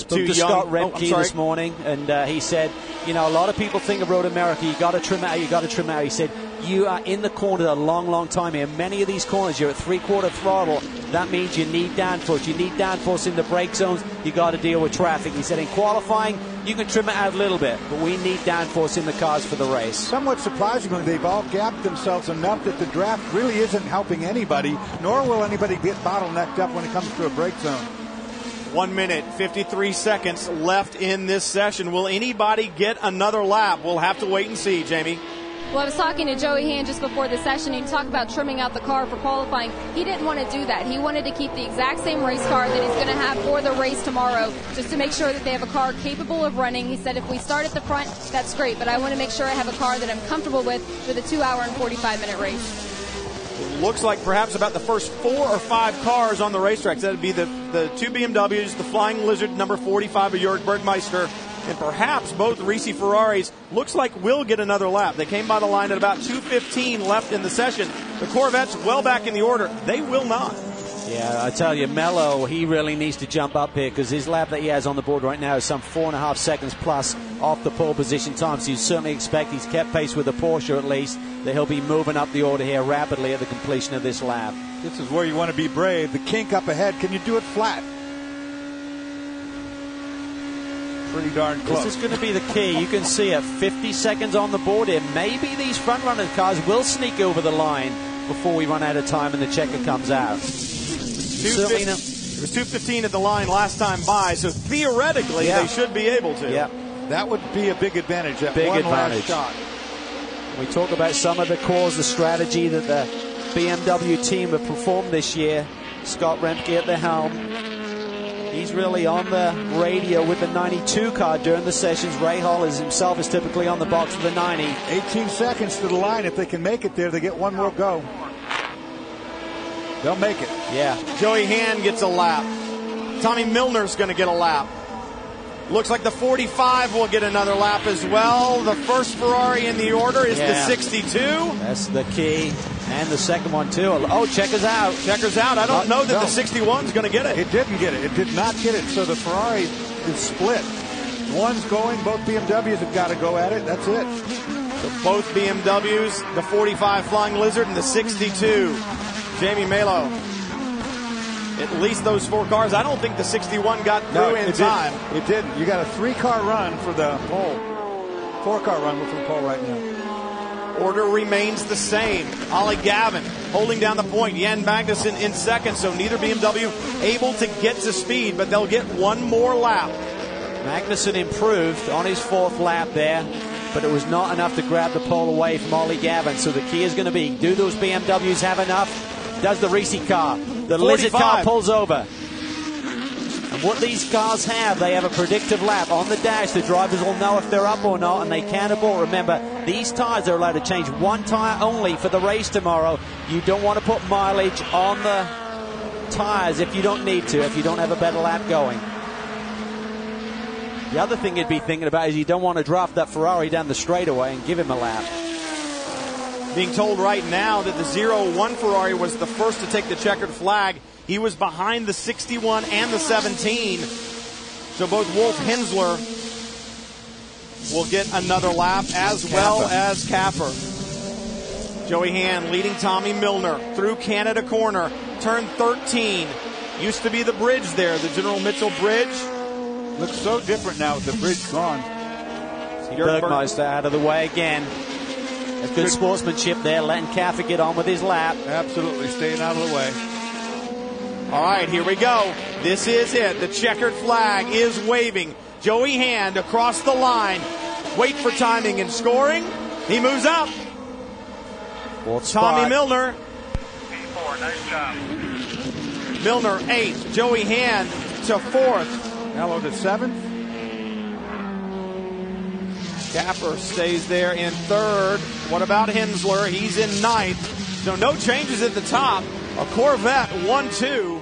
spoke to Scott Remke this morning, and he said, you know, a lot of people think of Road America, you got to trim it out, you got to trim it out. He said, you are in the corner a long, long time here. Many of these corners, you're at 3/4 throttle. That means you need downforce. You need downforce in the brake zones. You got to deal with traffic. He said, in qualifying, you can trim it out a little bit, but we need downforce in the cars for the race. Somewhat surprisingly, they've all gapped themselves enough that the draft really isn't helping anybody, nor will anybody get bottlenecked up when it comes to a brake zone. 1 minute, 53 seconds left in this session. Will anybody get another lap? We'll have to wait and see, Jamie. Well, I was talking to Joey Hand just before the session. He talked about trimming out the car for qualifying. He didn't want to do that. He wanted to keep the exact same race car that he's going to have for the race tomorrow, just to make sure that they have a car capable of running. He said, if we start at the front, that's great, but I want to make sure I have a car that I'm comfortable with for the 2-hour and 45-minute race. It looks like perhaps about the first 4 or 5 cars on the racetracks. That would be the 2 BMWs, the Flying Lizard number 45 of Jörg Bergmeister, and perhaps both Risi Ferraris. Looks like will get another lap. They came by the line at about 2:15 left in the session. The Corvettes well back in the order. They will not. Yeah, I tell you, Mello, he really needs to jump up here because his lap that he has on the board right now is some 4.5 seconds plus off the pole position time. So you certainly expect, he's kept pace with the Porsche at least, that he'll be moving up the order here rapidly at the completion of this lap. This is where you want to be brave. The kink up ahead, can you do it flat? Pretty darn close. This is going to be the key. You can see it, 50 seconds on the board here. Maybe these front-runner cars will sneak over the line before we run out of time and the checker comes out. It was 2:15 at the line last time by, so theoretically they should be able to. Yeah. That would be a big advantage. That big one advantage. Last shot. We talk about some of the calls, the strategy that the BMW team have performed this year. Scott Remke at the helm. He's really on the radio with the 92 car during the sessions. Ray Hall himself is typically on the box with the 90. 18 seconds to the line. If they can make it there, they get one more go. They'll make it. Yeah. Joey Hand gets a lap. Tommy Milner's going to get a lap. Looks like the 45 will get another lap as well. The first Ferrari in the order is the 62. That's the key. And the second one, too. Oh, checker's out. Checker's out. I don't know that the 61's going to get it. It didn't get it. It did not get it. So the Ferrari is split. One's going. Both BMWs have got to go at it. That's it. So both BMWs, the 45 Flying Lizard and the 62. Jamie Melo. At least those 4 cars. I don't think the 61 got through in time. It didn't. You got a 3-car run for the pole. 4-car run for the pole right now. Order remains the same. Ollie Gavin holding down the point. Jan Magnussen in second, so neither BMW able to get to speed, but they'll get one more lap. Magnussen improved on his 4th lap there, but it was not enough to grab the pole away from Ollie Gavin. So the key is going to be, do those BMWs have enough? Does the Risi car? The 45. Lizard car pulls over. And what these cars have, they have a predictive lap on the dash. The drivers will know if they're up or not, and they can abort. Remember, these tires are allowed to change one tire only for the race tomorrow. You don't want to put mileage on the tires if you don't need to, if you don't have a better lap going. The other thing you'd be thinking about is you don't want to draft that Ferrari down the straightaway and give him a lap. Being told right now that the 0-1 Ferrari was the first to take the checkered flag. He was behind the 61 and the 17. So both Wolf Hensler will get another lap, as well as Kaffer. Joey Hand leading Tommy Milner through Canada Corner. Turn 13. Used to be the bridge there, the General Mitchell Bridge. Looks so different now with the bridge gone. Bergmeister out of the way again. That's good sportsmanship there, letting Kaffer get on with his lap. Absolutely, staying out of the way. All right, here we go. This is it. The checkered flag is waving. Joey Hand across the line. Wait for timing and scoring. He moves up. Tommy Milner. P4, nice job. Milner 8th. Joey Hand to 4th. Mello to 7th. Kaffer stays there in 3rd. What about Hensler? He's in 9th. So no changes at the top. A Corvette 1-2.